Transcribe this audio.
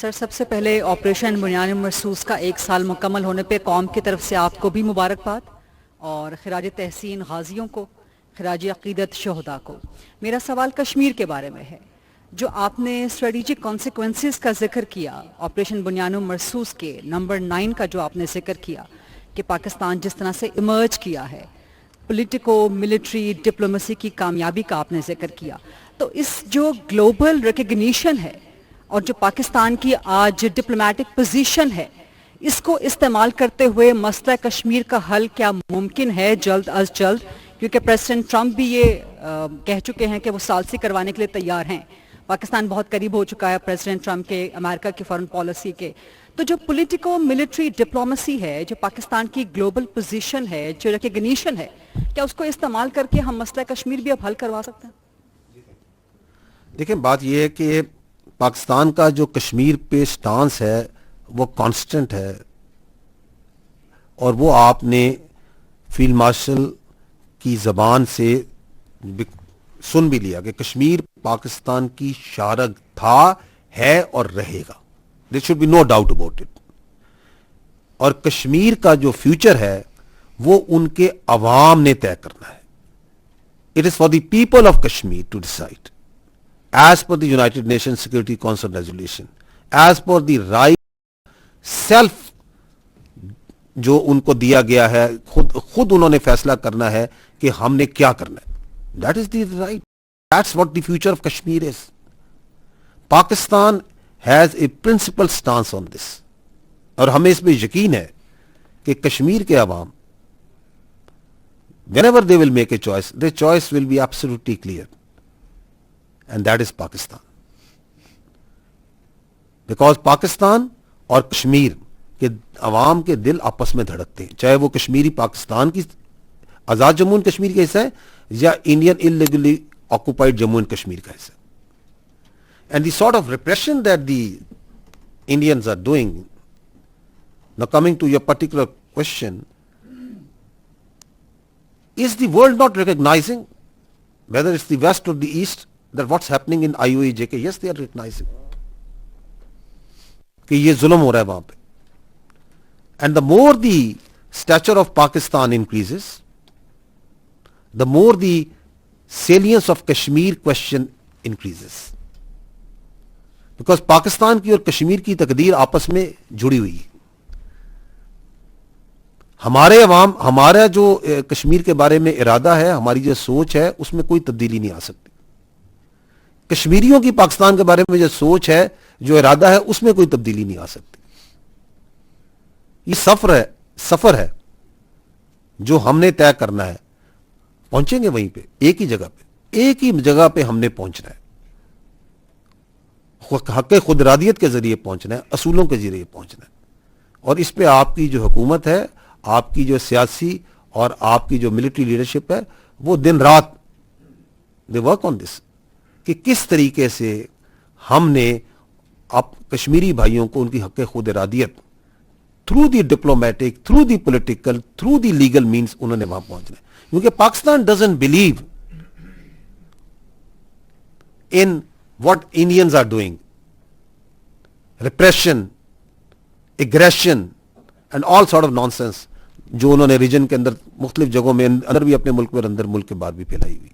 سر، سب سے پہلے آپریشن بنیان مرصوص کا 1 سال مکمل ہونے پہ قوم کی طرف سے آپ کو بھی مبارکباد اور خراج تحسین غازیوں کو، خراج عقیدت شہداء کو۔ میرا سوال کشمیر کے بارے میں ہے۔ جو آپ نے اسٹریٹجک کانسیکوینسز کا ذکر کیا، آپریشن بنیان مرصوص کے نمبر 9 کا جو آپ نے ذکر کیا کہ پاکستان جس طرح سے ایمرج کیا ہے، پولیٹیکو ملٹری ڈپلومیسی کی کامیابی کا آپ نے ذکر کیا، تو اس جو گلوبل ریکگنیشن ہے اور جو پاکستان کی آج ڈپلومیٹک پوزیشن ہے، اس کو استعمال کرتے ہوئے مسئلہ کشمیر کا حل کیا ممکن ہے جلد از جلد؟ کیونکہ پریزیڈنٹ ٹرمپ بھی یہ کہہ چکے ہیں کہ وہ ثالثی کروانے کے لیے تیار ہیں۔ پاکستان بہت قریب ہو چکا ہے پریزیڈنٹ ٹرمپ کے، امریکہ کی فارن پالیسی کے۔ تو جو پولیٹیکو ملٹری ڈپلومیسی ہے، جو پاکستان کی گلوبل پوزیشن ہے، جو ریکگنیشن ہے، کیا اس کو استعمال کر کے ہم مسئلہ کشمیر بھی اب حل کروا سکتے ہیں؟ دیکھیں، بات یہ ہے کہ پاکستان کا جو کشمیر پہ سٹانس ہے وہ کانسٹنٹ ہے، اور وہ آپ نے فیلڈ مارشل کی زبان سے سن بھی لیا کہ کشمیر پاکستان کی شارگ تھا، ہے اور رہے گا۔ There should be no doubt about it. اور کشمیر کا جو فیوچر ہے وہ ان کے عوام نے طے کرنا ہے۔ It is for the people of Kashmir to decide as per the United Nations Security Council resolution, as per the right self جو ان کو دیا گیا ہے، خود انہوں نے فیصلہ کرنا ہے کہ ہم نے کیا کرنا ہے۔ That is the right. That's what the future of Kashmir is. Pakistan has a principled stance on this. اور ہمیں اس پہ یقین ہے کہ کشمیر کے عوام whenever they will make a choice, their choice will be absolutely clear. And that is Pakistan. Because Pakistan اور کشمیر کے عوام کے دل آپس میں دھڑکتے ہیں، چاہے وہ کشمیری پاکستان کی آزاد جموں اینڈ کشمیر کا حصہ ہے یا Indian illegally occupied Jammu and Kashmir کا حصہ ہے۔ And the sort of repression that the Indians are doing, now coming to your particular question, is the world not recognizing, whether it's the West or the East, that what's happening in IOA-JK? Yes, they are recognizing کہ یہ ظلم ہو رہا ہے وہاں پہ۔ And the more the stature of Pakistan increases, the more the salience of Kashmir question increases. Because Pakistan کی اور کشمیر کی تقدیر آپس میں جڑی ہوئی ہے۔ ہمارے عوام، ہمارا جو کشمیر کے بارے میں ارادہ ہے، ہماری جو سوچ ہے، اس میں کوئی تبدیلی نہیں آ سکتی۔ کشمیریوں کی پاکستان کے بارے میں جو سوچ ہے، جو ارادہ ہے، اس میں کوئی تبدیلی نہیں آ سکتی۔ یہ سفر ہے جو ہم نے طے کرنا ہے۔ پہنچیں گے وہیں پہ، ایک ہی جگہ پہ ہم نے پہنچنا ہے۔ حق خود ارادیت کے ذریعے پہنچنا ہے، اصولوں کے ذریعے پہنچنا ہے۔ اور اس پہ آپ کی جو حکومت ہے، آپ کی جو سیاسی اور آپ کی جو ملٹری لیڈرشپ ہے، وہ دن رات دے ورک آن دس، کہ کس طریقے سے ہم نے کشمیری بھائیوں کو ان کی حق خود ارادیت through the diplomatic, through the political, through the legal means انہوں نے وہاں پہنچنا ہے۔ کیونکہ Pakistan doesn't believe in what Indians are doing, repression, aggression and all sort of nonsense جو انہوں نے ریجن کے اندر مختلف جگہوں میں اندر بھی اپنے ملک میں، اندر ملک کے بعد بھی پھیلائی ہوئی۔